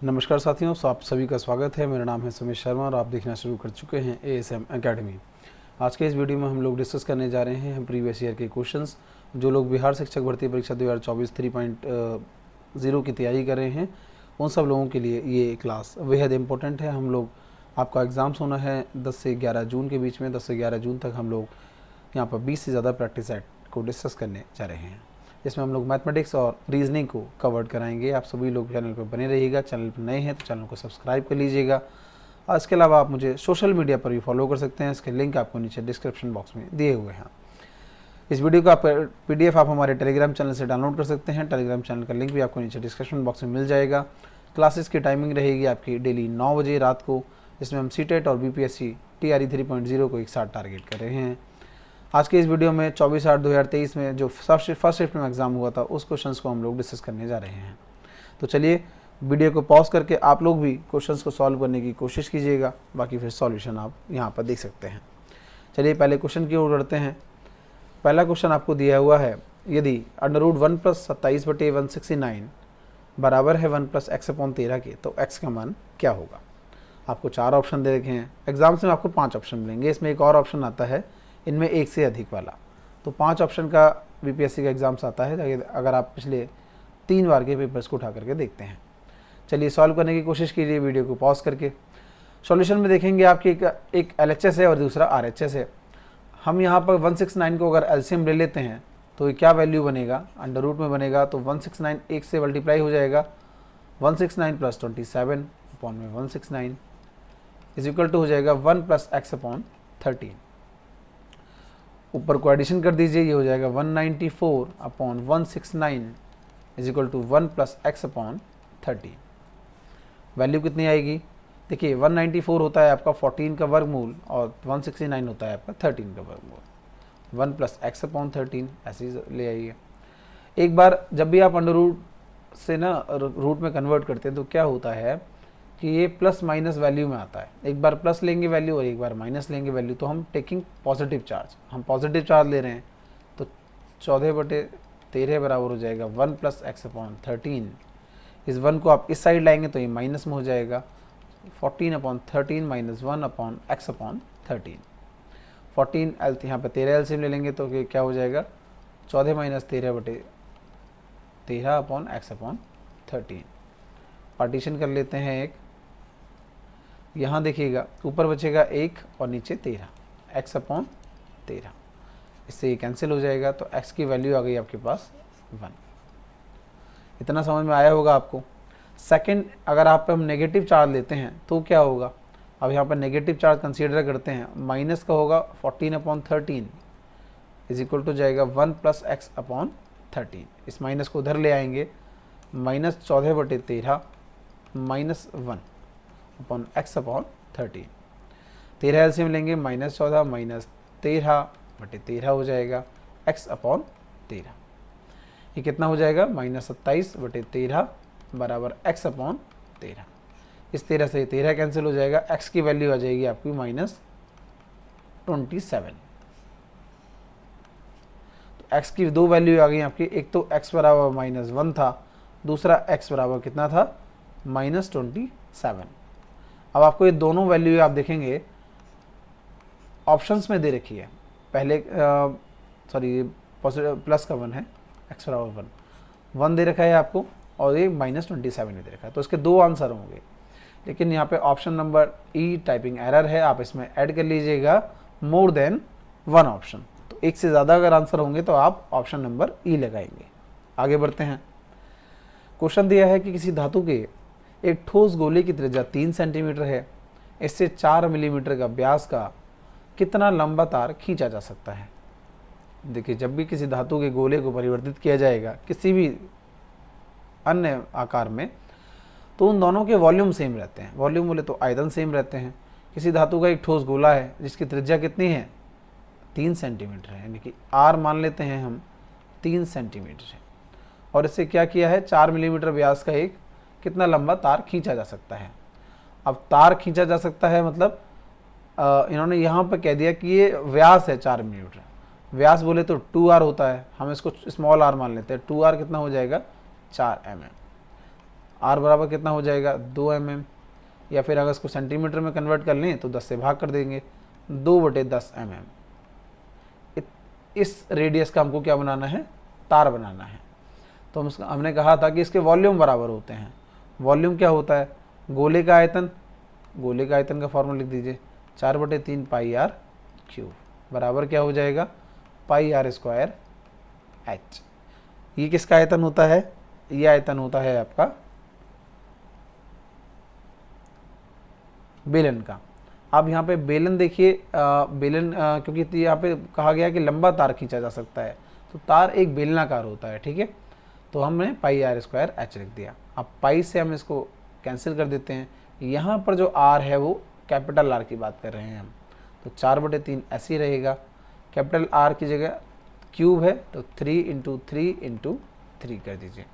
नमस्कार साथियों, आप सभी का स्वागत है। मेरा नाम है सुमित शर्मा और आप देखना शुरू कर चुके हैं ASM एकेडमी। आज के इस वीडियो में हम लोग डिस्कस करने जा रहे हैं प्रीवियस ईयर के क्वेश्चंस। जो लोग बिहार शिक्षक भर्ती परीक्षा 2024 3.0 की तैयारी कर रहे हैं, उन सब लोगों के लिए ये क्लास बेहद इंपॉर्टेंट है। हम लोग आपका एग्ज़ाम्स होना है 10 से 11 जून के बीच में। 10 से 11 जून तक हम लोग यहाँ पर 20 से ज़्यादा प्रैक्टिस सेट को डिस्कस करने जा रहे हैं, जिसमें हम लोग मैथमेटिक्स और रीजनिंग को कवर कराएंगे। आप सभी लोग चैनल पर बने रहिएगा। चैनल पर नए हैं तो चैनल को सब्सक्राइब कर लीजिएगा। इसके अलावा आप मुझे सोशल मीडिया पर भी फॉलो कर सकते हैं। इसके लिंक आपको नीचे डिस्क्रिप्शन बॉक्स में दिए हुए हैं। इस वीडियो का PDF आप हमारे टेलीग्राम चैनल से डाउनलोड कर सकते हैं। टेलीग्राम चैनल का लिंक भी आपको नीचे डिस्क्रिप्शन बॉक्स में मिल जाएगा। क्लासेस की टाइमिंग रहेगी आपकी डेली 9 बजे रात को, जिसमें हम CTET और BPSC TRE 3.0 को एक साथ टारगेट कर रहे हैं। आज के इस वीडियो में 24/8/2023 में जो फर्स्ट शिफ्ट में एग्ज़ाम हुआ था, उस क्वेश्चंस को हम लोग डिस्कस करने जा रहे हैं। तो चलिए वीडियो को पॉज करके आप लोग भी क्वेश्चंस को सॉल्व करने की कोशिश कीजिएगा। बाकी फिर सॉल्यूशन आप यहाँ पर देख सकते हैं। चलिए पहले क्वेश्चन की ओर बढ़ते हैं। पहला क्वेश्चन आपको दिया हुआ है, यदि √1 + 27/169 बराबर है 1 + x/13 के, तो x का मान क्या होगा। आपको 4 ऑप्शन दे रखे हैं। एग्जाम्स में आपको 5 ऑप्शन मिलेंगे। इसमें एक और ऑप्शन आता है इनमें एक से अधिक वाला। तो 5 ऑप्शन का BPSC का एग्ज़ाम्स आता है, अगर आप पिछले 3 बार के पेपर्स को उठा करके देखते हैं। चलिए सॉल्व करने की कोशिश कीजिए वीडियो को पॉज करके। सॉल्यूशन में देखेंगे आपकी एक LHS है और दूसरा RHS है। हम यहाँ पर 169 को अगर LCM ले लेते हैं तो ये क्या वैल्यू बनेगा, अंडर रूट में बनेगा। तो 169 1 से मल्टीप्लाई हो जाएगा। 169 + 27 अपॉन में 169 इज इक्वल टू हो जाएगा 1 + x/13। ऊपर को एडिशन कर दीजिए, ये हो जाएगा 194/169 is equal to 1 + x/13। Value कितनी आएगी, देखिए 194 होता है आपका 14 का वर्गमूल और 169 होता है आपका 13 का वर्गमूल। 1 + x/13 ऐसे ही ले आइए। एक बार जब भी आप अंडर रूट से ना रूट में कन्वर्ट करते हैं तो क्या होता है कि ये प्लस माइनस वैल्यू में आता है। एक बार प्लस लेंगे वैल्यू और एक बार माइनस लेंगे वैल्यू। तो हम टेकिंग पॉजिटिव चार्ज, हम पॉजिटिव चार्ज ले रहे हैं। तो 14/13 बराबर हो जाएगा 1 + x/13। इस 1 को आप इस साइड लाएंगे तो ये माइनस में हो जाएगा 14/13 - 1/x/13। 14 यहाँ पे 13 एलसीएम ले लेंगे तो क्या हो जाएगा 14 - 13/13/x/13। पार्टीशन कर लेते हैं एक। यहाँ देखिएगा ऊपर बचेगा 1 और नीचे 13, x/13। इससे ये कैंसिल हो जाएगा तो x की वैल्यू आ गई आपके पास 1। इतना समझ में आया होगा आपको। सेकंड, अगर आप पे हम नेगेटिव चार्ज लेते हैं तो क्या होगा। अब यहाँ पर नेगेटिव चार्ज कंसीडर करते हैं। माइनस का होगा 14/13 इज इक्वल टू जाएगा 1 + x/13। इस माइनस को उधर ले आएंगे, -14/13 - 1 अपॉन x/13। 13 एलसीएम लेंगे, -14 - 13/13 हो जाएगा x/13। ये कितना हो जाएगा -27/13 बराबर x/13। इस 13 से 13 कैंसिल हो जाएगा। x की वैल्यू आ जाएगी आपकी -27। तो x की दो वैल्यू आ गई आपकी। एक तो x बराबर -1 था, दूसरा x बराबर कितना था -27। अब आपको ये दोनों वैल्यू आप ऑप्शंस में दे रखी है। पहले प्लस का 1 है, x बराबर 1 दे रखा है आपको और ये -27 में दे रखा है। तो इसके 2 आंसर होंगे, लेकिन यहाँ पे option number E typing error है। आप इसमें ऐड कर लीजिएगा मोर देन 1 ऑप्शन। तो एक से ज़्यादा अगर आंसर होंगे तो आप ऑप्शन नंबर E लगाएंगे। आगे बढ़ते हैं। क्वेश्चन दिया है कि किसी धातु के एक ठोस गोले की त्रिज्या 3 सेंटीमीटर है। इससे 4 मिलीमीटर का व्यास का कितना लंबा तार खींचा जा सकता है। देखिए, जब भी किसी धातु के गोले को परिवर्तित किया जाएगा किसी भी अन्य आकार में, तो उन दोनों के वॉल्यूम सेम रहते हैं। वॉल्यूम बोले तो आयतन सेम रहते हैं। किसी धातु का एक ठोस गोला है जिसकी त्रिज्या कितनी है 3 सेंटीमीटर है, यानी कि r मान लेते हैं हम 3 सेंटीमीटर है। और इससे क्या किया है 4 मिलीमीटर व्यास का एक कितना लंबा तार खींचा जा सकता है। अब तार खींचा जा सकता है मतलब इन्होंने यहाँ पर कह दिया कि ये व्यास है 4 मिलीमीटर। व्यास बोले तो 2r होता है, हम इसको स्मॉल r मान लेते हैं। 2r कितना हो जाएगा 4 mm। r बराबर कितना हो जाएगा 2 mm, या फिर अगर इसको सेंटीमीटर में कन्वर्ट कर लें तो 10 से भाग कर देंगे, 2/10 mm। इस रेडियस का हमको क्या बनाना है, तार बनाना है। तो हमने कहा था कि इसके वॉल्यूम बराबर होते हैं। वॉल्यूम क्या होता है, गोले का आयतन, गोले का आयतन का फॉर्मूला लिख दीजिए 4/3 पाई r क्यूब बराबर क्या हो जाएगा पाई r स्क्वायर h। ये किसका आयतन होता है, ये आयतन होता है आपका बेलन का। अब यहाँ पे बेलन देखिए, बेलन क्योंकि यहाँ पे कहा गया कि लंबा तार खींचा जा सकता है, तो तार एक बेलनाकार होता है, ठीक है। तो हमने पाई r स्क्वायर h लिख दिया। अब पाई से हम इसको कैंसिल कर देते हैं। यहाँ पर जो r है वो कैपिटल R की बात कर रहे हैं हम, तो 4/3 ऐसे ही रहेगा। कैपिटल R की जगह क्यूब है तो 3 × 3 × 3 कर दीजिए।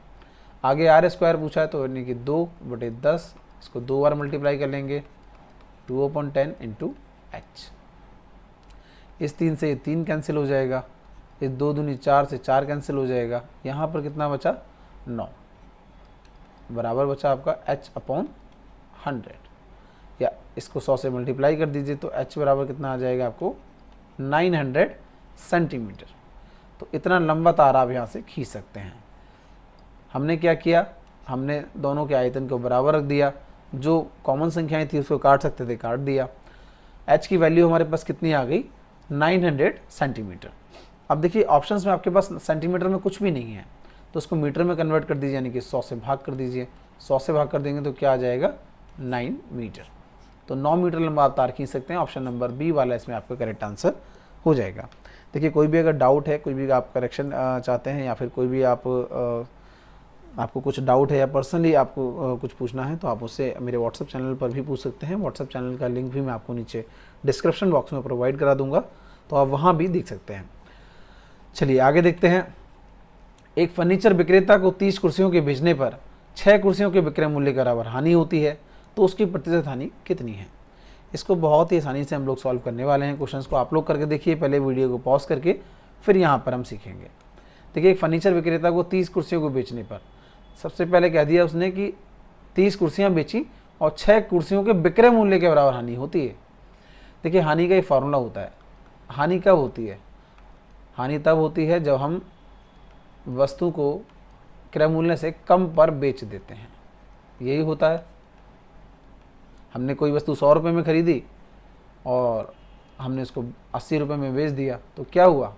आगे r स्क्वायर पूछा है तो यानी कि 2/10, इसको 2 बार मल्टीप्लाई कर लेंगे 2/10 × h। इस 3 से ये 3 कैंसिल हो जाएगा, इस 2 दूनी 4 से 4 कैंसिल हो जाएगा। यहाँ पर कितना बचा 9 बराबर बचा आपका h/100, या इसको 100 से मल्टीप्लाई कर दीजिए तो h बराबर कितना आ जाएगा आपको 900 सेंटीमीटर। तो इतना लंबा तार आप यहाँ से खींच सकते हैं। हमने क्या किया, हमने दोनों के आयतन को बराबर रख दिया, जो कॉमन संख्याएं थी उसको काट सकते थे काट दिया। h की वैल्यू हमारे पास कितनी आ गई 900 सेंटीमीटर। अब देखिए ऑप्शंस में आपके पास सेंटीमीटर में कुछ भी नहीं है, तो उसको मीटर में कन्वर्ट कर दीजिए, यानी कि 100 से भाग कर दीजिए। 100 से भाग कर देंगे तो क्या आ जाएगा 9 मीटर। तो 9 मीटर लंबा आप तार खींच सकते हैं। ऑप्शन नंबर बी वाला इसमें आपका करेक्ट आंसर हो जाएगा। देखिए कोई भी अगर डाउट है, कोई भी आप करेक्शन चाहते हैं, या फिर कोई भी आपको कुछ डाउट है या पर्सनली आपको कुछ पूछना है, तो आप उससे मेरे व्हाट्सएप चैनल पर भी पूछ सकते हैं। व्हाट्सएप चैनल का लिंक भी मैं आपको नीचे डिस्क्रिप्शन बॉक्स में प्रोवाइड करा दूंगा, तो आप वहाँ भी देख सकते हैं। चलिए आगे देखते हैं। एक फर्नीचर विक्रेता को 30 कुर्सियों के बेचने पर 6 कुर्सियों के विक्रय मूल्य के बराबर हानि होती है, तो उसकी प्रतिशत हानि कितनी है। इसको बहुत ही आसानी से हम लोग सॉल्व करने वाले हैं। क्वेश्चंस को आप लोग करके देखिए, पहले वीडियो को पॉज करके, फिर यहाँ पर हम सीखेंगे। देखिए एक फर्नीचर विक्रेता को 30 कुर्सियों को बेचने पर, सबसे पहले कह दिया उसने कि 30 कुर्सियाँ बेची और 6 कुर्सियों के विक्रय मूल्य के बराबर हानि होती है। देखिए हानि का एक फार्मूला होता है। हानि कब होती है, हानि तब होती है जब हम वस्तु को क्रय मूल्य से कम पर बेच देते हैं, यही होता है। हमने कोई वस्तु 100 रुपये में खरीदी और हमने उसको 80 रुपये में बेच दिया, तो क्या हुआ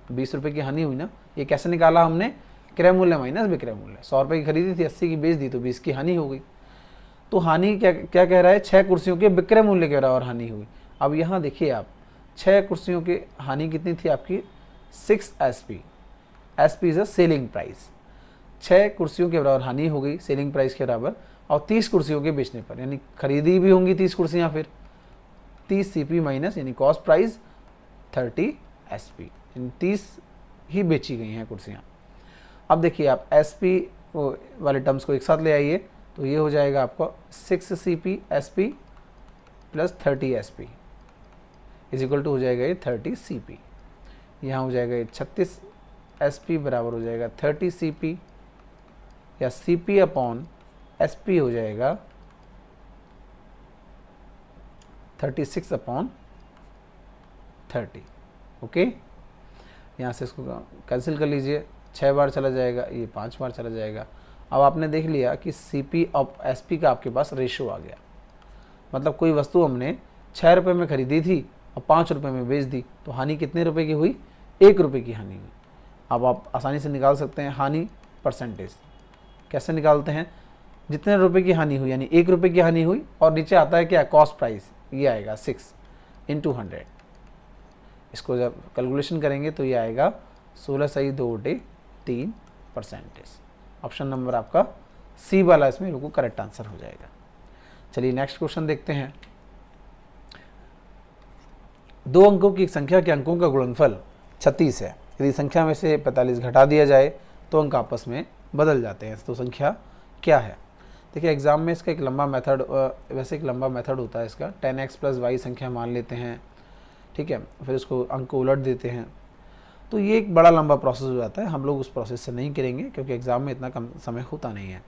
20 रुपये की हानि हुई ना। ये कैसे निकाला हमने, क्रय मूल्य माइनस विक्रय मूल्य। 100 रुपये की खरीदी थी, 80 की बेच दी, तो 20 की हानि हो गई। तो हानि क्या क्या कह रहा है, 6 कुर्सियों के विक्रय मूल्य के बराबर हानि हुई। अब यहाँ देखिए आप 6 कुर्सियों की हानि कितनी थी आपकी 6 SP। SP is a selling price. 6 कुर्सियों के बराबर हानि हो गई सेलिंग प्राइस के बराबर, और 30 कुर्सियों के बेचने पर, यानी खरीदी भी होंगी 30 कुर्सियाँ, फिर 30 CP माइनस यानी कॉस्ट प्राइस 30 SP, यानी 30 ही बेची गई हैं कुर्सियाँ। अब देखिए आप SP वाले टर्म्स को एक साथ ले आइए, तो ये हो जाएगा आपको 6 CP SP plus 30 SP is equal to हो जाएगा ये 30 CP। यहाँ हो जाएगा ये 36 SP बराबर हो जाएगा 30 CP, या CP अपॉन SP हो जाएगा 36 अपॉन 30। ओके, यहाँ से इसको कैंसिल कर लीजिए, 6 बार चला जाएगा, ये 5 बार चला जाएगा। अब आपने देख लिया कि CP और SP का आपके पास रेशो आ गया। मतलब कोई वस्तु हमने 6 रुपये में खरीदी थी और 5 रुपये में बेच दी, तो हानि कितने रुपए की हुई, 1 रुपये की हानि हुई। अब आप आसानी से निकाल सकते हैं हानि परसेंटेज। कैसे निकालते हैं, जितने रुपए की हानि हुई यानी 1 रुपये की हानि हुई, और नीचे आता है क्या कॉस्ट प्राइस, ये आएगा 6 × 100। इसको जब कैलकुलेशन करेंगे तो ये आएगा 16 सही 2/3 परसेंटेज। ऑप्शन नंबर आपका सी वाला इसमें बिल्कुल करेक्ट आंसर हो जाएगा। चलिए नेक्स्ट क्वेश्चन देखते हैं। 2 अंकों की एक संख्या के अंकों का गुणनफल 36 है। यदि संख्या में से 45 घटा दिया जाए तो अंक आपस में बदल जाते हैं, तो संख्या क्या है। देखिए एग्जाम में इसका एक लंबा मेथड, वैसे एक लंबा मेथड होता है इसका। 10x + y संख्या मान लेते हैं, ठीक है, फिर उसको अंक को उलट देते हैं, तो ये एक बड़ा लंबा प्रोसेस हो जाता है। हम लोग उस प्रोसेस से नहीं करेंगे क्योंकि एग्ज़ाम में इतना कम समय होता नहीं है।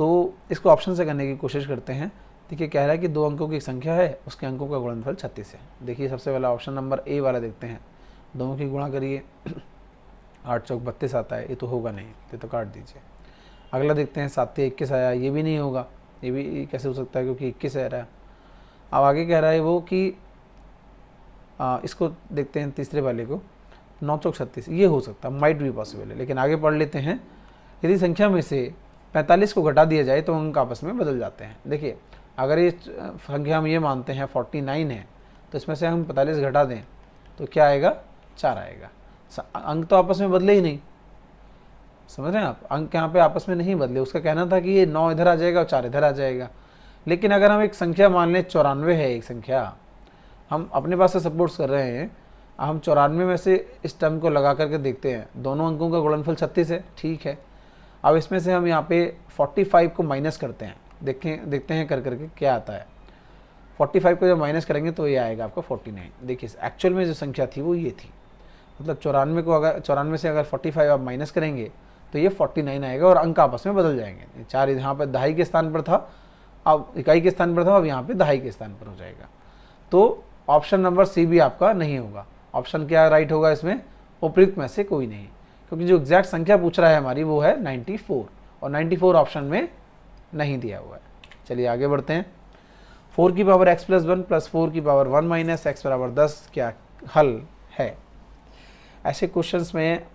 तो इसको ऑप्शन से करने की कोशिश करते हैं। देखिए कह रहा है कि 2 अंकों की एक संख्या है, उसके अंकों का गुणनफल 36 है। देखिए सबसे पहला ऑप्शन नंबर ए वाला देखते हैं, दोनों की गुणा करिए 8 चौक 32 आता है, ये तो होगा नहीं, ये तो काट दीजिए। अगला देखते हैं 7 से 21 आया, ये भी नहीं होगा, ये भी कैसे हो सकता है क्योंकि 21 आ रहा है। अब आगे कह रहा है वो कि इसको देखते हैं तीसरे वाले को, 9 चौक 36, ये हो सकता है, माइट भी पॉसिबल है। लेकिन आगे पढ़ लेते हैं, यदि संख्या में से 45 को घटा दिया जाए तो अंक आपस में बदल जाते हैं। देखिए अगर ये संख्या हम ये मानते हैं 49 है, तो इसमें से हम 45 घटा दें तो क्या आएगा, 4 आएगा। अंक तो आपस में बदले ही नहीं, समझ रहे हैं आप, अंक यहाँ पे आपस में नहीं बदले। उसका कहना था कि ये 9 इधर आ जाएगा और 4 इधर आ जाएगा। लेकिन अगर हम एक संख्या मान लें 94 है एक संख्या, हम अपने पास से सपोर्ट कर रहे हैं, हम 94 में से इस टर्म को लगा करके देखते हैं, दोनों अंकों का गुणनफल 36 है, ठीक है। अब इसमें से हम यहाँ पे 45 को माइनस करते हैं, देखते हैं कर करके क्या आता है। 45 को जब माइनस करेंगे तो ये आएगा आपका 49। देखिए एक्चुअल में जो संख्या थी वो ये थी, मतलब 94 को अगर 94 से अगर 45 आप माइनस करेंगे तो ये 49 आएगा और अंक आपस में बदल जाएंगे। 4 यहाँ पर दहाई के स्थान पर था, अब इकाई के स्थान पर था, अब यहाँ पे दहाई के स्थान पर हो जाएगा। तो ऑप्शन नंबर सी भी आपका नहीं होगा। ऑप्शन क्या राइट होगा इसमें, उपयुक्त में से कोई नहीं, क्योंकि जो एग्जैक्ट संख्या पूछ रहा है हमारी वो है 94 और 94 ऑप्शन में नहीं दिया हुआ है। चलिए आगे बढ़ते हैं। 4 की पावर x प्लस 1 प्लस 4 की पावर 1 माइनस x बराबर 10 क्या हल है। ऐसे क्वेश्चंस में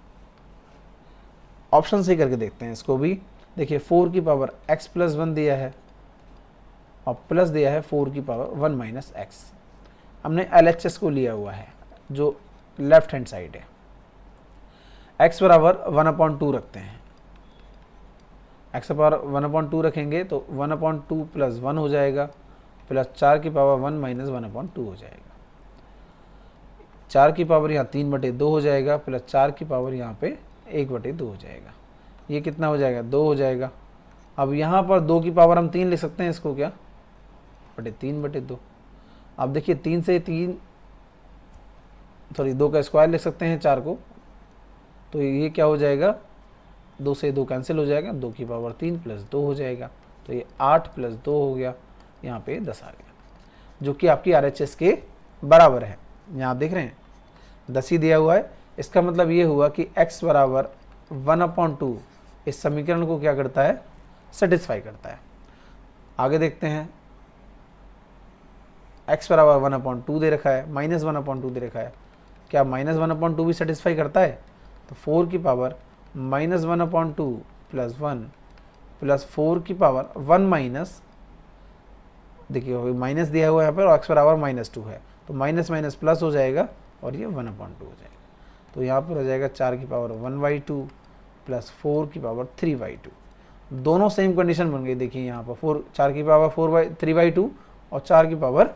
ऑप्शन से करके देखते हैं इसको भी। देखिए 4 की पावर x प्लस 1 दिया है और प्लस दिया है 4 की पावर 1 माइनस x। हमने LHS को लिया हुआ है जो लेफ्ट हैंड साइड है। x बराबर 1/2 रखते हैं, x पावर 1/2 रखेंगे तो 1/2 प्लस 1 हो जाएगा, प्लस 4 की पावर 1 माइनस 1/2 हो जाएगा। 4 की पावर यहाँ 3/2 हो जाएगा, प्लस 4 की पावर यहाँ पे 1/2 हो जाएगा। ये कितना हो जाएगा, 2 हो जाएगा। अब यहाँ पर 2 की पावर हम 3 लिख सकते हैं, इसको क्या 3/2। अब देखिए 3 से 2 का स्क्वायर लिख सकते हैं 4 को, तो ये क्या हो जाएगा, 2 से 2 कैंसिल हो जाएगा, 2 की पावर 3 प्लस 2 हो जाएगा, तो ये 8 प्लस 2 हो गया, यहाँ पे 10 आ गया, जो कि आपकी RHS के बराबर है। यहाँ आप देख रहे हैं 10 ही दिया हुआ है। इसका मतलब ये हुआ कि x बराबर 1/2 इस समीकरण को क्या करता है, सेटिस्फाई करता है। आगे देखते हैं, x बराबर 1/2 दे रखा है, माइनस 1/2 दे रखा है, क्या माइनस 1/2 भी सेटिस्फाई करता है। तो 4 की पावर माइनस 1/2 प्लस 1 प्लस 4 की पावर 1 माइनस, देखिए माइनस दिया हुआ है यहाँ पर और x बराबर -2 है, तो माइनस माइनस प्लस हो जाएगा और ये 1/2 हो जाएगा। तो यहाँ पर हो जाएगा 4 की पावर 1/2 प्लस 4 की पावर 3/2। दोनों सेम कंडीशन बन गई। देखिए यहाँ पर 4 की पावर 3/2 और 4 की पावर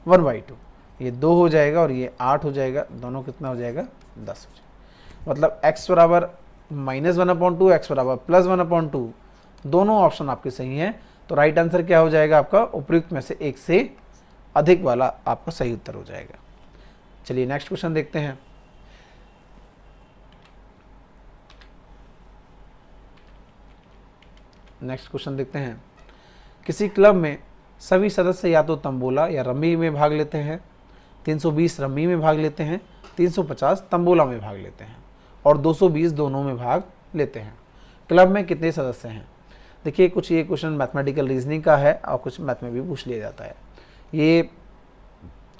1/2, ये 2 हो जाएगा और ये 8 हो जाएगा। दोनों कितना हो जाएगा, 10 हो जाएगा। मतलब x बराबर -1/2, x बराबर प्लस 1/2, दोनों ऑप्शन आपके सही हैं। तो राइट आंसर क्या हो जाएगा आपका, उपयुक्त में से एक से अधिक वाला आपका सही उत्तर हो जाएगा। चलिए नेक्स्ट क्वेश्चन देखते हैं। नेक्स्ट क्वेश्चन देखते हैं, किसी क्लब में सभी सदस्य या तो तंबोला या रम्मी में भाग लेते हैं, 320 रम्मी में भाग लेते हैं, 350 तंबोला में भाग लेते हैं और 220 दोनों में भाग लेते हैं। क्लब में कितने सदस्य हैं। देखिए कुछ ये क्वेश्चन मैथमेटिकल रीजनिंग का है और कुछ मैथ में भी पूछ लिया जाता है। ये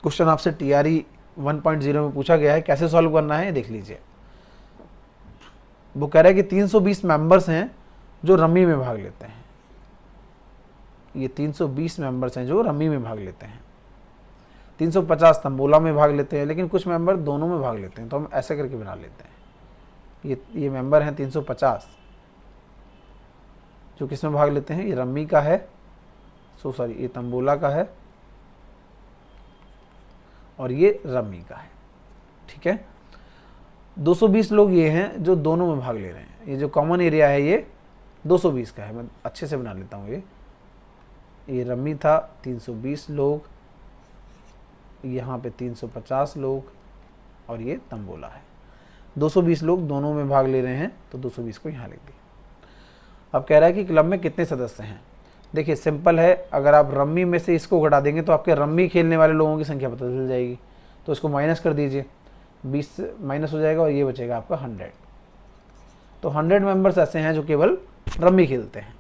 क्वेश्चन आपसे TRE 1.0 में पूछा गया है, कैसे सॉल्व करना है देख लीजिए। वो कह रहा है कि 320 मेंबर्स हैं जो रम्मी में भाग लेते हैं। ये 320 मेंबर्स हैं जो रम्मी में भाग लेते हैं, 350 तंबोला में भाग लेते हैं, लेकिन कुछ मेंबर दोनों में भाग लेते हैं, तो हम ऐसे करके बना लेते हैं। ये मेंबर हैं 350 जो किस में भाग लेते हैं, ये रम्मी का है, ये तंबोला का है और ये रम्मी का है, ठीक है। 220 लोग ये हैं जो दोनों में भाग ले रहे हैं। ये जो कॉमन एरिया है ये 220 का है। मैं अच्छे से बना लेता हूँ। ये रम्मी था 320 लोग, यहाँ पे 350 लोग और ये तंबोला है। 220 लोग दोनों में भाग ले रहे हैं, तो 220 को यहाँ लिख दिया। अब कह रहा है कि क्लब में कितने सदस्य हैं। देखिए सिंपल है, अगर आप रम्मी में से इसको घटा देंगे तो आपके रम्मी खेलने वाले लोगों की संख्या पता चल जाएगी। तो इसको माइनस कर दीजिए, 20 माइनस हो जाएगा और ये बचेगा आपका 100। तो 100 मेंबर्स ऐसे हैं जो केवल रम्मी खेलते हैं।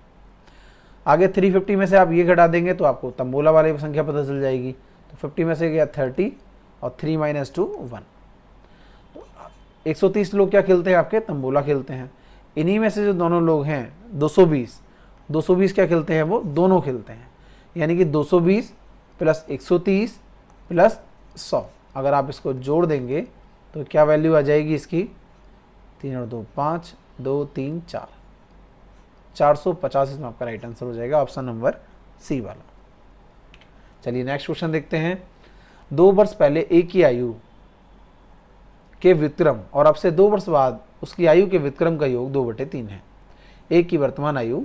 आगे 350 में से आप ये घटा देंगे तो आपको तंबोला वाले की संख्या पता चल जाएगी। तो 50 में से गया 30 और 3 माइनस 2 1। 130 लोग क्या खेलते हैं आपके, तंबोला खेलते हैं। इन्हीं में से जो दोनों लोग हैं 220 क्या खेलते हैं, वो दोनों खेलते हैं। यानी कि 220 प्लस 130 प्लस 100, अगर आप इसको जोड़ देंगे तो क्या वैल्यू आ जाएगी इसकी, 3 और 2 5, 2 3 4, 450 इसमें आपका राइट आंसर हो जाएगा, ऑप्शन नंबर सी वाला। चलिए नेक्स्ट क्वेश्चन देखते हैं। 2 वर्ष पहले एक ही आयु के विक्रम और अब से 2 वर्ष बाद उसकी आयु के विक्रम का योग 2/3 है। एक की वर्तमान आयु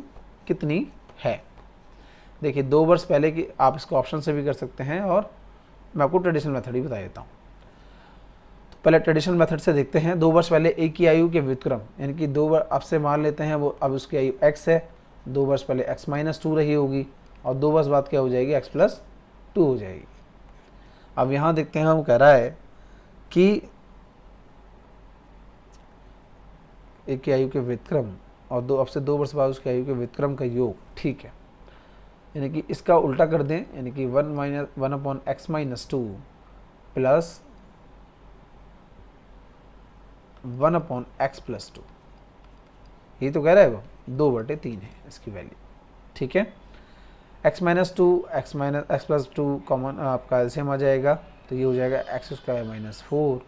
कितनी है। देखिए 2 वर्ष पहले की, आप इसको ऑप्शन से भी कर सकते हैं और मैं आपको ट्रेडिशनल मेथड ही बता देता हूँ। तो पहले ट्रेडिशनल मेथड से देखते हैं। 2 वर्ष पहले एक की आयु के विक्रम, यानी कि 2 वर्ष अब से मान लेते हैं वो, अब उसकी आयु x है। 2 वर्ष पहले x - 2 रही होगी और 2 वर्ष बाद क्या हो जाएगी, x + 2 हो जाएगी। अब यहाँ देखते हैं, वो कह रहा है कि एक की आयु के विक्रम और अब से 2 वर्ष बाद उसकी आयु के विक्रम का योग, ठीक है। यानी कि इसका उल्टा कर दें, यानी कि 1/x - 2 प्लस 1/x + 2, ये तो कह रहा है वो 2/3 है इसकी वैल्यू, ठीक है। x - 2 x + 2 कॉमन आपका एलसीएम आ जाएगा, तो ये हो जाएगा x² - 4,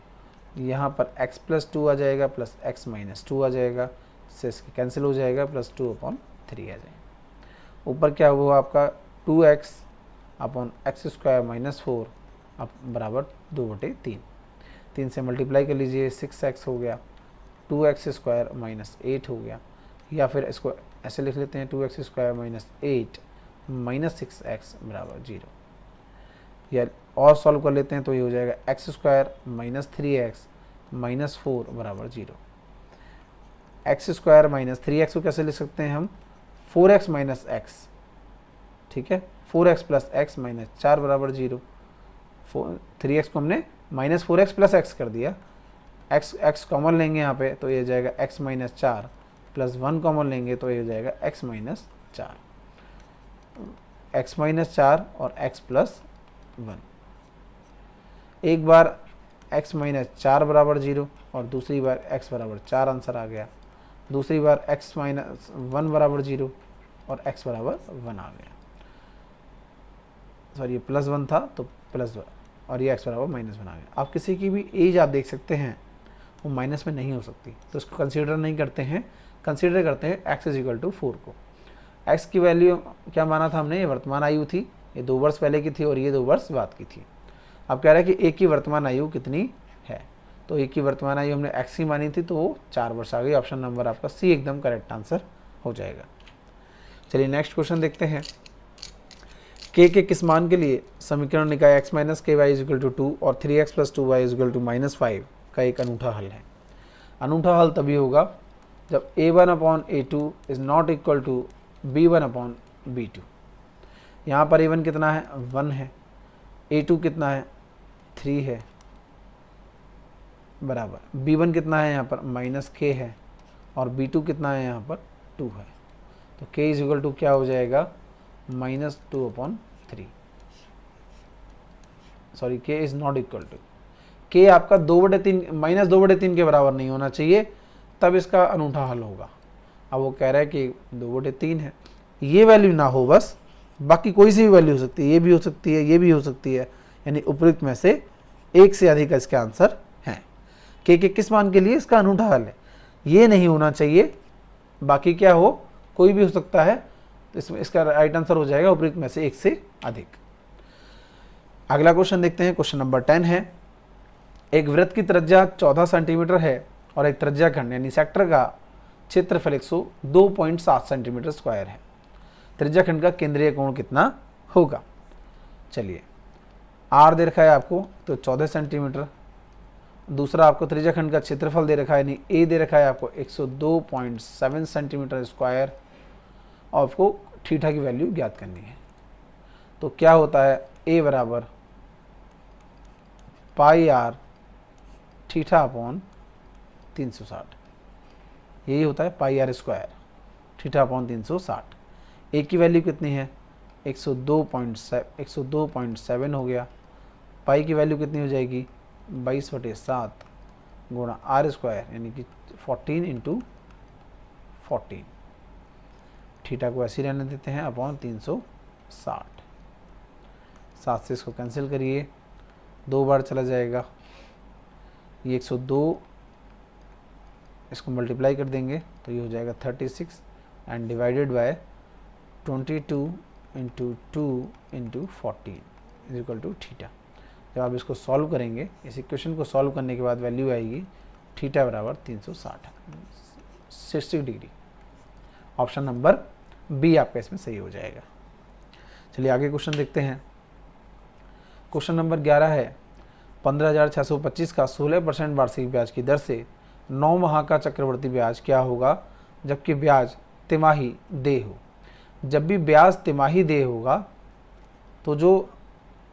यहाँ पर x + 2 आ जाएगा प्लस x - 2 आ जाएगा, इससे इसके कैंसिल हो जाएगा, प्लस 2/3 आ जाएगा। ऊपर क्या हुआ आपका 2x / x² - 4 अब बराबर 2/3। 3 से मल्टीप्लाई कर लीजिए, 6x हो गया, 2x² - 8 हो गया, या फिर इसको ऐसे लिख लेते हैं 2x² - 8 - 6x = 0, या और सॉल्व कर लेते हैं तो ये हो जाएगा x² - 3x - 4 = 0। x² - 3x को कैसे लिख सकते हैं हम, 4x - x, ठीक है। 4x + x - 4 = 0। 3x को हमने -4x + x कर दिया, x कॉमन लेंगे यहाँ पे तो ये हो जाएगा x - 4 प्लस 1 कॉमन लेंगे तो ये हो जाएगा x - 4, x - 4 और x + 1। एक बार x - 4 = 0 और दूसरी बार x = 4 आंसर आ गया। दूसरी बार x - 1 = 0 और x = 1 आ गया। सॉरी ये +1 था तो +1 और ये x = -1 आ गया। आप किसी की भी एज आप देख सकते हैं वो माइनस में नहीं हो सकती, तो इसको कंसीडर नहीं करते हैं, कंसीडर करते हैं x = 4 को। x की वैल्यू क्या माना था हमने, ये वर्तमान आयु थी, ये 2 वर्ष पहले की थी और ये 2 वर्ष बाद की थी। अब कह रहा है कि एक की वर्तमान आयु कितनी है, तो एक की वर्तमान आयु हमने x ही मानी थी तो वो 4 वर्ष आ गई। ऑप्शन नंबर आपका सी एकदम करेक्ट आंसर हो जाएगा। चलिए नेक्स्ट क्वेश्चन देखते हैं। k के किस मान के लिए समीकरण निकाय x - ky = 2 और 3x + 2y = -5 का एक अनूठा हल है। अनूठा हल तभी होगा जब a1/a2 is not equal to b1/b2। यहाँ पर a1 कितना है, 1 है, a2 कितना है, 3 है, बराबर b1 कितना है यहाँ पर -k है और b2 कितना है यहाँ पर 2 है। तो k = क्या हो जाएगा, -2/3। Sorry k is not equal to, k आपका 2/3 -2/3 के बराबर नहीं होना चाहिए, तब इसका अनूठा हल होगा। अब वो कह रहा है कि 2/3 है, ये वैल्यू ना हो बस, बाकी कोई सी भी वैल्यू हो सकती है, ये भी हो सकती है, ये भी हो सकती है, यानी उपयुक्त में से एक से अधिक इसका आंसर है। k के किस मान के लिए इसका अनूठा हल है, ये नहीं होना चाहिए, बाकी क्या हो, कोई भी हो सकता है, तो इसमें इसका राइट आंसर हो जाएगा उपयुक्त में से एक से अधिक। अगला क्वेश्चन देखते हैं, क्वेश्चन नंबर 10 है। एक वृत्त की त्रिज्या 14 सेंटीमीटर है और एक त्रिज्या खंड यानी सेक्टर का क्षेत्रफल 102.7 सेंटीमीटर स्क्वायर है। त्रिज्या खंड का केंद्रीय कोण कितना होगा। चलिए r दे रखा है आपको तो 14 सेंटीमीटर, दूसरा आपको त्रिज्या खंड का क्षेत्रफल दे रखा है यानी a दे रखा है आपको 102.7 सेंटीमीटर स्क्वायर, और आपको थीटा की वैल्यू ज्ञात करनी है। तो क्या होता है, ए बराबर पाई आर थीटा अपॉन 360, यही होता है पाई आर स्क्वायर थीटा अपॉन 360। ए की वैल्यू कितनी है 102.7 हो गया। पाई की वैल्यू कितनी हो जाएगी 22/7 गुणा आर स्क्वायर यानी कि 14 इंटू 14। थीटा को ऐसे रहने देते हैं अपॉन 360। 7 से इसको कैंसिल करिए, 2 बार चला जाएगा, ये 102 इसको मल्टीप्लाई कर देंगे तो ये हो जाएगा 36 and divided by 22 into 2 into 14 is equal to theta. जब आप इसको सॉल्व करेंगे, इस इक्वेशन को सॉल्व करने के बाद वैल्यू आएगी थीटा बराबर 360 डिग्री। ऑप्शन नंबर बी आपका इसमें सही हो जाएगा। चलिए आगे क्वेश्चन देखते हैं। क्वेश्चन नंबर 11 है 15,625 का 16% वार्षिक ब्याज की दर से 9 माह का चक्रवृद्धि ब्याज क्या होगा जबकि ब्याज तिमाही देय हो। जब भी ब्याज तिमाही देय होगा तो जो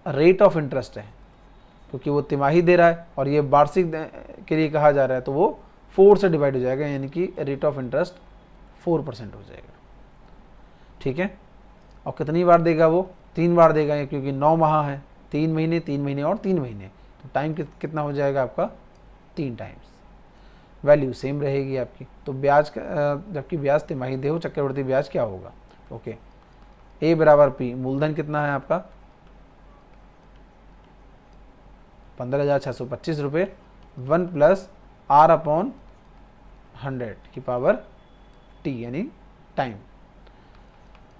रेट ऑफ इंटरेस्ट है, क्योंकि वो तिमाही दे रहा है और ये वार्षिक के लिए कहा जा रहा है, तो वो 4 से डिवाइड हो जाएगा, यानी कि रेट ऑफ इंटरेस्ट 4% हो जाएगा। ठीक है, और कितनी बार देगा वो 3 बार देगा, क्योंकि 9 माह है, 3 महीने 3 महीने और 3 महीने, तो टाइम कितना हो जाएगा आपका 3 टाइम्स। वैल्यू सेम रहेगी आपकी। तो ब्याज जबकि ब्याज तिमाही देय हो चक्रवृद्धि ब्याज क्या होगा। ओके, ए बराबर पी, मूलधन कितना है आपका 15,625 रुपये, 1 प्लस आर अपॉन 100 की पावर टी यानी टाइम।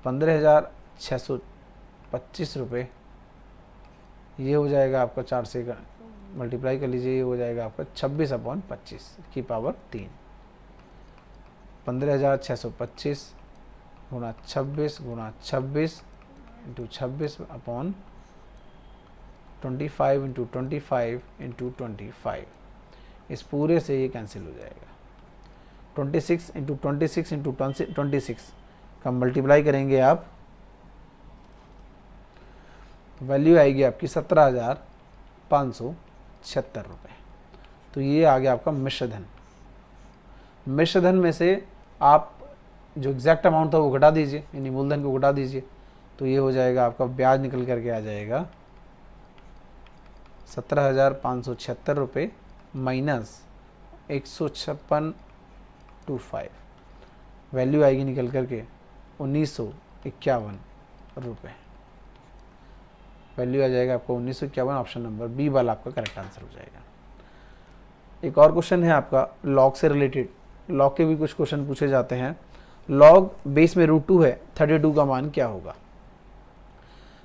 15,625 रुपये ये हो जाएगा आपका 4 से मल्टीप्लाई कर लीजिए, ये हो जाएगा आपका 26/25 की पावर 3। 15,625 गुणा 26 गुणा 26 इंटू 26 अपॉन 25 इंटू 25 इंटू 25, इस पूरे से ये कैंसिल हो जाएगा। 26 इंटू 26 इंटू 26 का मल्टीप्लाई करेंगे आप, वैल्यू आएगी आपकी 17,576 रुपये। तो ये आ गया आपका मिश्र धन। मिश्र धन में से आप जो एग्जैक्ट अमाउंट था वो घटा दीजिए, यानी मूलधन को घटा दीजिए, तो ये हो जाएगा आपका ब्याज निकल करके आ जाएगा 17,576 रुपये माइनस 156.25, वैल्यू आएगी निकल करके 1951 रुपये। वैल्यू आ जाएगा आपका 1951। ऑप्शन नंबर बी वाला आपका करेक्ट आंसर हो जाएगा। एक और क्वेश्चन है आपका लॉग से रिलेटेड। लॉग के भी कुछ क्वेश्चन पूछे जाते हैं। लॉग बेस में √2 है, 32 का मान क्या होगा।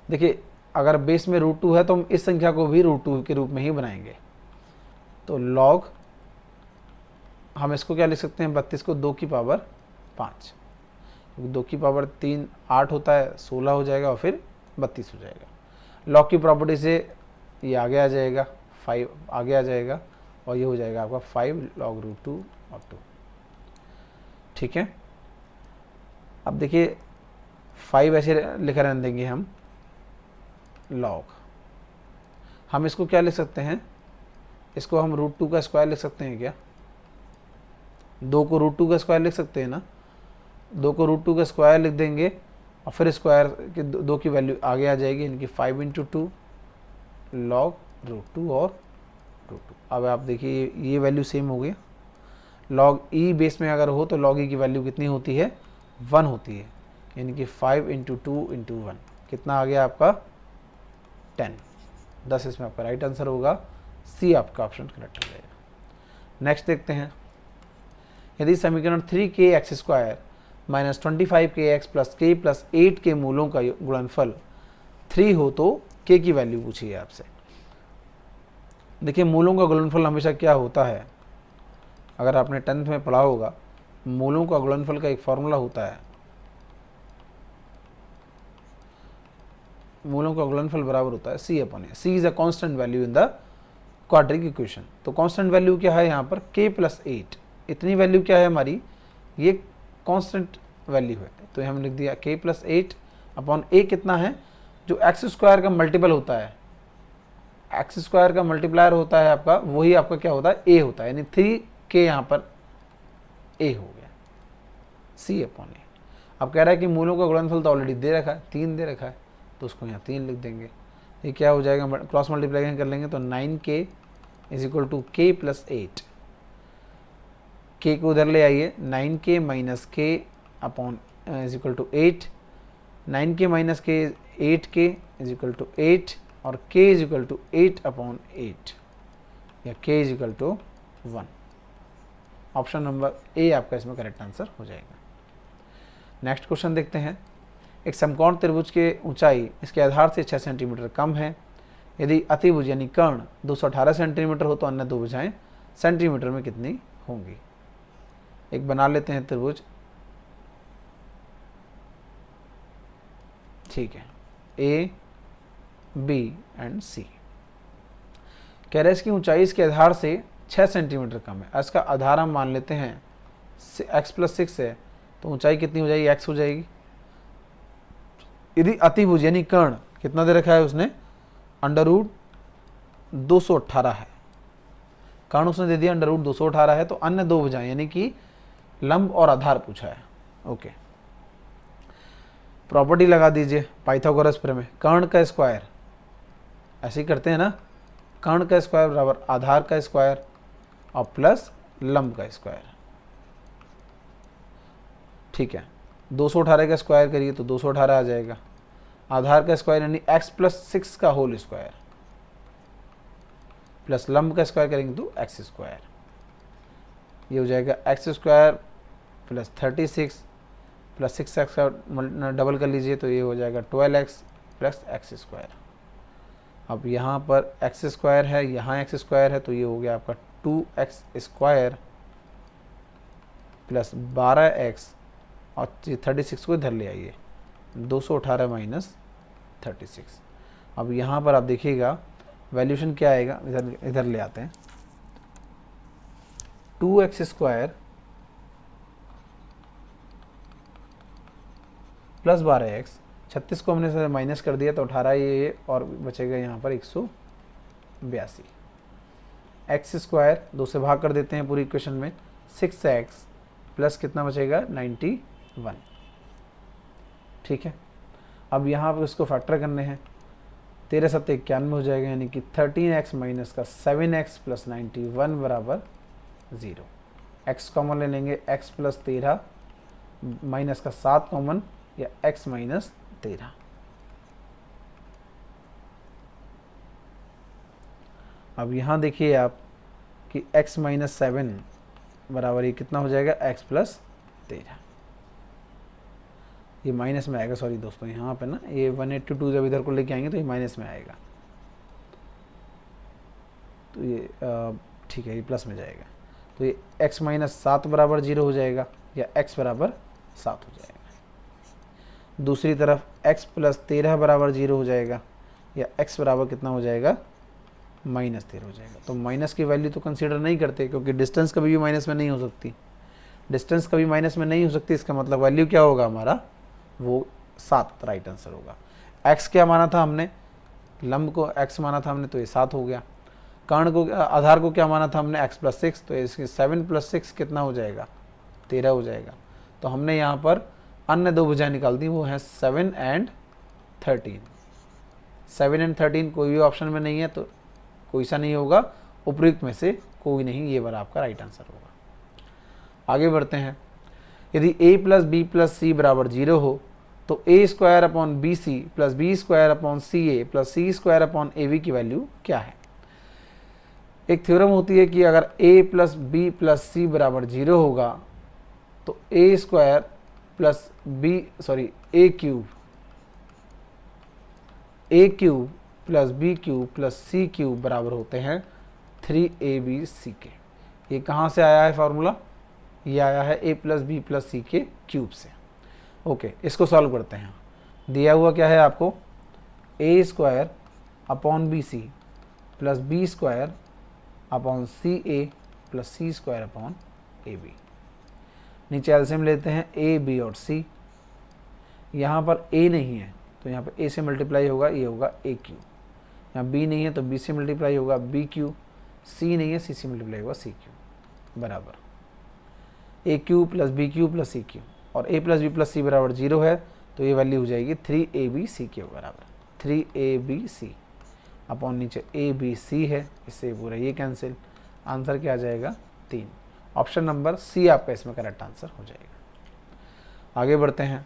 देखिए, अगर बेस में √2 है तो हम इस संख्या को भी √2 के रूप में ही बनाएंगे। तो लॉग हम इसको क्या लिख सकते हैं, 32 को 2 की पावर 5, 2 की पावर 3 8 होता है, 16 हो जाएगा और फिर 32 हो जाएगा। लॉग की प्रॉपर्टी से ये आगे आ जाएगा, 5 आगे आ जाएगा और ये हो जाएगा आपका 5 log √2 और 2। ठीक है, अब देखिए 5 ऐसे लिखा रहने देंगे हम लॉग। हम इसको क्या लिख सकते हैं, इसको हम √2 का स्क्वायर लिख सकते हैं क्या, 2 को √2 का स्क्वायर लिख सकते हैं ना। 2 को √2 का स्क्वायर लिख देंगे और फिर स्क्वायर के 2 की वैल्यू आगे आ जाएगी, यानी कि 5 इंटू 2 log √2 और √2। अब आप देखिए ये वैल्यू सेम हो गई। log e बेस में अगर हो तो log e की वैल्यू कितनी होती है 1 होती है, यानी कि 5 इंटू 2 इंटू 1 कितना आ गया आपका 10 इसमें आपका राइट आंसर होगा, सी आपका ऑप्शन करेक्ट हो जाएगा। नेक्स्ट देखते हैं, यदि समीकरण 3kx² minus 25kx plus k plus 8 के मूलों का गुणनफल 3 हो तो k की वैल्यू पूछिए आपसे। देखिए मूलों का गुणनफल हमेशा क्या होता है, अगर आपने 10th में पढ़ा होगा, मूलों का गुणनफल का एक फॉर्मूला होता है, मूलों का गुणनफल बराबर होता है c/a। c is a constant value in the quadric equation. तो कांस्टेंट वैल्यू क्या है यहाँ पर k प्लस 8, इतनी वैल्यू क्या है हमारी, ये कांस्टेंट वैल्यू है। तो हम लिख दिया k प्लस 8 अपॉन a कितना है, जो एक्स स्क्वायर का मल्टीपल होता है, एक्स स्क्वायर का मल्टीप्लायर होता है आपका, वही आपका क्या होता है, a होता है, यानी 3k यहाँ पर a हो गया, c अपॉन a। अब कह रहा है कि मूलों का गुणनफल तो ऑलरेडी दे रखा है, 3 दे रखा है, तो उसको यहाँ 3 लिख देंगे। ये क्या हो जाएगा, क्रॉस मल्टीप्लिकेशन कर लेंगे तो 9k is equal to k plus 8, k को उधर ले आइए, 9k minus k upon is equal to 8, 9k minus k 8k is equal to 8 और k is equal to 8 upon 8 या k is equal to 1। Option number A आपका इसमें correct answer हो जाएगा। नेक्स्ट क्वेश्चन देखते हैं। एक समकोण त्रिभुज की ऊंचाई इसके आधार से 6 सेंटीमीटर कम है। यदि अतिभुज यानी कर्ण 218 सेंटीमीटर हो तो अन्य दो भुजाएं सेंटीमीटर में कितनी होंगी। एक बना लेते हैं त्रिभुज, ठीक है, ए बी एंड सी। कह रहे हैं इसकी ऊंचाई इसके आधार से 6 सेंटीमीटर कम है। इसका आधार हम मान लेते हैं x प्लस 6 है, तो ऊंचाई कितनी हो जाएगी, x हो जाएगी। यदि अतिभुज यानी कर्ण कितना दे रखा है उसने, अंडर रूट 218 है, कर्ण उसने दे दिया अंडर रूट 218 है, तो अन्य दो भुजाएं यानी कि लंब और आधार पूछा है। ओके, प्रॉपर्टी लगा दीजिए पाइथागोरस प्रमेय, कर्ण का स्क्वायर, ऐसे ही करते हैं ना, कर्ण का स्क्वायर बराबर आधार का स्क्वायर और प्लस लंब का स्क्वायर, ठीक है। 218 का स्क्वायर करिए तो 218 आ जाएगा, आधार का स्क्वायर यानी x प्लस 6 का होल स्क्वायर प्लस लंब का स्क्वायर करेंगे तो x स्क्वायर, ये हो जाएगा x square plus 36 plus 6x का डबल कर लीजिए तो ये हो जाएगा 12x प्लस x स्क्वायर। अब यहाँ पर x स्क्वायर है, यहाँ x स्क्वायर है, तो ये हो गया आपका 2x स्क्वायर प्लस 12x और 36 को इधर ले आइए, 218 माइनस 36। अब यहाँ पर आप देखिएगा वैल्यूशन क्या आएगा, इधर ले आते हैं, 2x स्क्वायर प्लस 12x, 36 को हमने से माइनस कर दिया तो 18 ये और बचेगा यहाँ पर 182। एक्स स्क्वायर 2 से भाग कर देते हैं पूरी इक्वेशन में, 6x प्लस कितना बचेगा 91, ठीक है। अब यहाँ पर इसको फैक्टर करने हैं, 13 7 91 हो जाएगा, यानी कि 13x माइनस का 7x प्लस 91 बराबर 0। x कॉमन ले लेंगे, x प्लस 13 माइनस का 7 कॉमन या x माइनस 13। अब यहाँ देखिए आप कि x माइनस 7 बराबर ये कितना हो जाएगा, x प्लस 13। ये माइनस में आएगा, सॉरी दोस्तों, यहाँ पे ना ये 182 जब इधर को लेके आएंगे तो ये माइनस में आएगा, तो ये ठीक है, ये प्लस में जाएगा, तो ये x माइनस 7 बराबर 0 हो जाएगा या x बराबर 7 हो जाएगा। दूसरी तरफ x प्लस 13 बराबर 0 हो जाएगा या x बराबर कितना हो जाएगा, माइनस 13 हो जाएगा। तो माइनस की वैल्यू तो कंसीडर नहीं करते, क्योंकि डिस्टेंस कभी भी माइनस में नहीं हो सकती, डिस्टेंस कभी माइनस में नहीं हो सकती, इसका मतलब वैल्यू क्या होगा हमारा, वो 7 राइट आंसर होगा। x क्या माना था हमने, लंब को x माना था हमने, तो ये 7 हो गया। कर्ण को, आधार को क्या माना था हमने, x प्लस 6, तो इसके 7 प्लस 6 कितना हो जाएगा, 13 हो जाएगा। तो हमने यहाँ पर अन्य दो भुजाएं निकाल दी, वो है 7 एंड 13। 7 एंड 13 कोई भी ऑप्शन में नहीं है, तो कोई सा नहीं होगा, उपयुक्त में से कोई नहीं, ये बार आपका राइट आंसर होगा। आगे बढ़ते हैं। यदि a plus b plus c बराबर 0 हो तो a square upon b c plus b square upon c a plus c square upon a b की वैल्यू क्या है। एक थ्योरम होती है कि अगर a plus b plus c बराबर 0 होगा तो a square plus b a cube plus b cube plus c cube बराबर होते हैं 3abc के। ये कहाँ से आया है फार्मूला, ये आया है a प्लस बी प्लस सी के क्यूब से। ओके, इसको सॉल्व करते हैं। दिया हुआ क्या है आपको, a square upon b c plus b square upon c a plus c square upon a b. नीचे एलसीएम लेते हैं a b और c, यहाँ पर a नहीं है तो यहाँ पर a से मल्टीप्लाई होगा, ये होगा ए क्यू। यहाँ b नहीं है तो b से मल्टीप्लाई होगा बी क्यू। c नहीं है, c से मल्टीप्लाई होगा सी क्यू बराबर a cube plus b cube plus c cube. और a plus b plus c बराबर 0 है तो ये वैल्यू हो जाएगी 3ab c के बराबर। 3abc अपॉन नीचे abc है, इससे पूरा ये कैंसिल। आंसर क्या आ जाएगा 3। ऑप्शन नंबर सी आपका इसमें करेक्ट आंसर हो जाएगा। आगे बढ़ते हैं।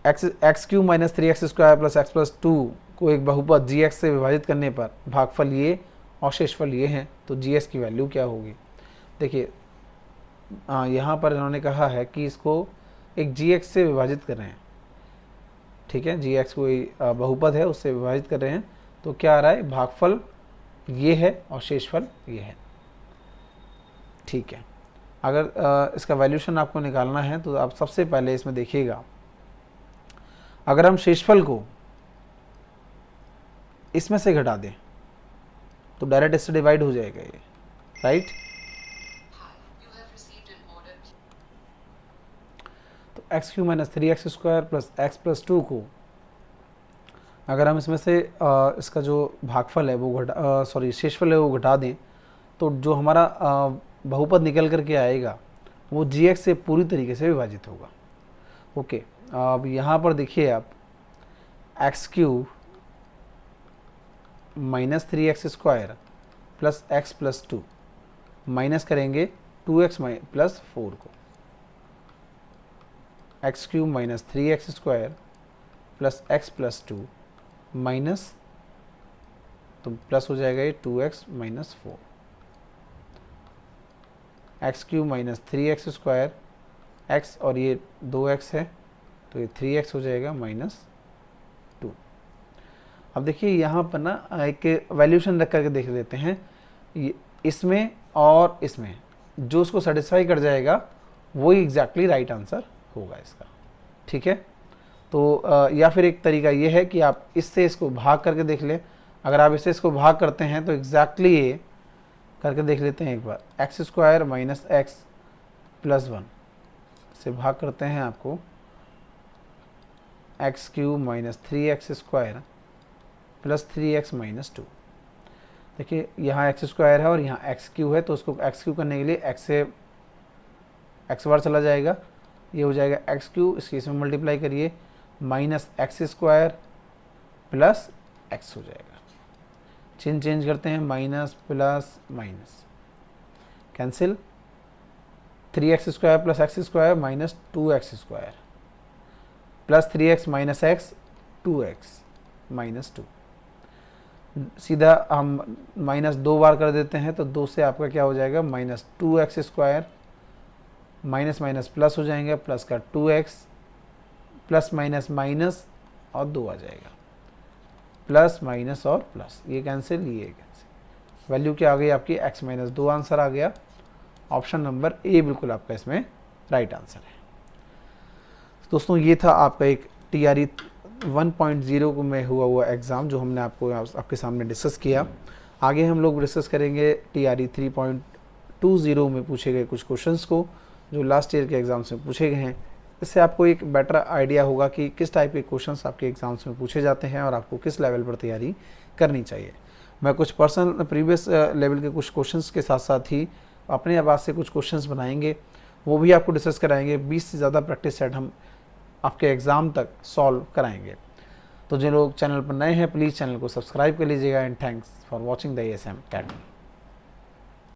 X cube minus 3x square plus x plus 2 को एक बहुपद gx से विभाजित करने पर भागफल ये और शेषफल ये हैं, तो gx की वैल्यू क्या होगी। देखिए यहाँ पर इन्होंने कहा है कि इसको एक gx से विभाजित कर रहे हैं, ठीक है, gx कोई बहुपद है उससे विभाजित कर रहे हैं, तो क्या आ रहा है, भागफल ये है और शेषफल ये है, ठीक है। अगर इसका वैल्यूशन आपको निकालना है तो आप सबसे पहले इसमें देखिएगा, अगर हम शेषफल को इसमें से घटा दें तो डायरेक्ट इससे डिवाइड हो जाएगा ये, राइट। तो x cube minus 3x square plus x plus 2 को अगर हम इसमें से इसका जो भागफल है वो शेषफल है वो घटा दें तो जो हमारा बहुपद निकल करके आएगा वो gx से पूरी तरीके से विभाजित होगा। ओके, अब यहाँ पर देखिए आप x cube minus 3x square plus x plus 2 minus करेंगे 2x प्लस 4 को, x cube minus 3x square plus x plus 2 minus, तो प्लस हो जाएगा ये 2x minus 4, x cube minus 3x square x और ये 2x है तो ये 3x हो जाएगा माइनस 2। अब देखिए यहाँ पर ना एक वैल्यूशन रख करके देख लेते हैं, इसमें और इसमें जो उसको सेटिस्फाई कर जाएगा वही एग्जैक्टली राइट आंसर होगा इसका, ठीक है। तो या फिर एक तरीका ये है कि आप इससे इसको भाग करके देख लें। अगर आप इससे इसको भाग करते हैं तो एग्जैक्टली ये करके देख लेते हैं एक बार, x square minus x plus 1 से भाग करते हैं आपको x cube minus 3x square plus 3x minus 2। देखिए यहाँ एक्स स्क्वायर है और यहाँ एक्स क्यू है तो उसको एक्स क्यू करने के लिए एक्स से एक्स बार चला जाएगा, ये हो जाएगा एक्स क्यू, इसकी इसमें मल्टीप्लाई करिए minus x square plus x हो जाएगा। चिन्ह चेंज करते हैं, minus plus minus cancel, 3x square plus x square minus 2x square plus 3x minus x 2x minus 2। सीधा हम माइनस 2 बार कर देते हैं तो 2 से आपका क्या हो जाएगा minus 2x square, minus minus plus हो जाएंगे, प्लस का 2x प्लस माइनस माइनस और 2 आ जाएगा, प्लस माइनस और प्लस, ये कैंसिल ये कैंसिल। वैल्यू क्या आ गई आपकी x माइनस 2 आंसर आ गया। ऑप्शन नंबर ए बिल्कुल आपका इसमें राइट आंसर है। दोस्तों ये था आपका एक TRE 1.0 में हुआ एग्ज़ाम जो हमने आपके सामने डिस्कस किया। आगे हम लोग डिस्कस करेंगे TRE 3.20 में पूछे गए कुछ क्वेश्चंस को जो लास्ट ईयर के एग्ज़ाम्स में पूछे गए हैं। इससे आपको एक बेटर आइडिया होगा कि किस टाइप के क्वेश्चंस आपके एग्ज़ाम्स में पूछे जाते हैं और आपको किस लेवल पर तैयारी करनी चाहिए। मैं कुछ पर्सनल प्रीवियस लेवल के कुछ क्वेश्चंस के साथ साथ ही अपने आवाज़ से कुछ क्वेश्चंस बनाएंगे, वो भी आपको डिस्कस कराएंगे। 20 से ज़्यादा प्रैक्टिस सेट हम आपके एग्ज़ाम तक सॉल्व कराएंगे। तो जो लोग चैनल पर नए हैं प्लीज़ चैनल को सब्सक्राइब कर लीजिएगा। And thanks for watching the ASM Academy।